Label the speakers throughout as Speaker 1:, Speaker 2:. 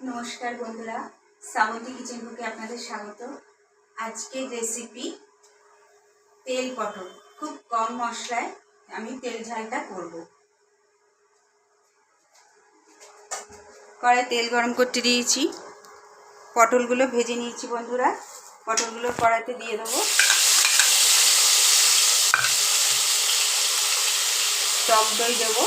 Speaker 1: নমস্কার বন্ধুরা, শ্রাবন্তী কিচেন বুকে আপনাদের স্বাগত। আজকের রেসিপি তেল পটল। খুব কম মশলায় আমি তেল ঝালটা করব। কড়াই তেল গরম করতে দিয়েছি, পটলগুলো ভেজে নিয়েছি বন্ধুরা। পটলগুলো কড়াইতে দিয়ে দেবো। টক দই দেবো,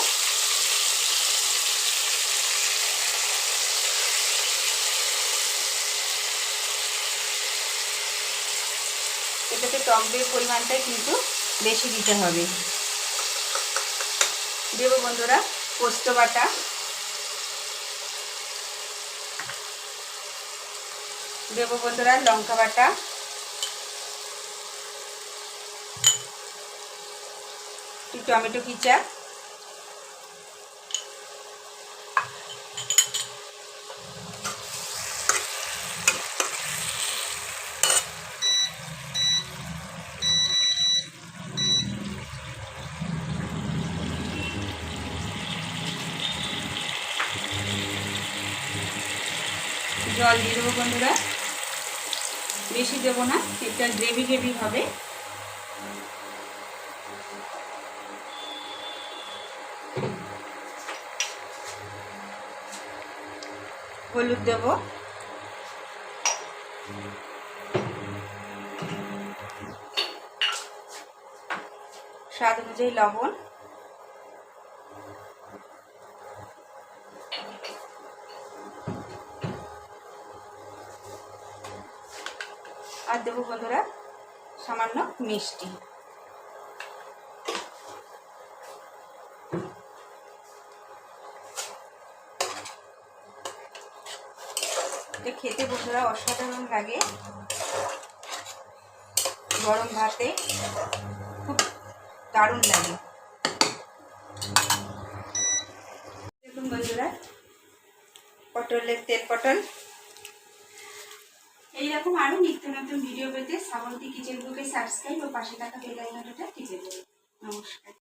Speaker 1: এটাতে টক দইয়ের পরিমাণটাই কিন্তু বেশি দিতে হবে। দেবো বন্ধুরা পোস্ত বাটা, দেবো বন্ধুরা লঙ্কা বাটা, টমেটো কিচা, জল দিয়ে দেবো বন্ধুরা। বেশি দেবো না, এটা গ্রেভি গ্রেভি হবে। হলুদ দেবো, স্বাদ অনুযায়ী লবণ, আর দেবো বন্ধুরা সামান্য মিষ্টি। এটা খেতে বন্ধুরা অসাধারণ লাগে, গরম ভাতে খুব দারুণ লাগে। দেখুন বন্ধুরা পটলের তেল পটল। এইরকম আরো নিত্য নতুন ভিডিও পেতে শ্রাবন্তী কিচেন বুকে সাবস্ক্রাইব ও পাশে থাকা বেল আইকনটা টিপে দেবেন। নমস্কার।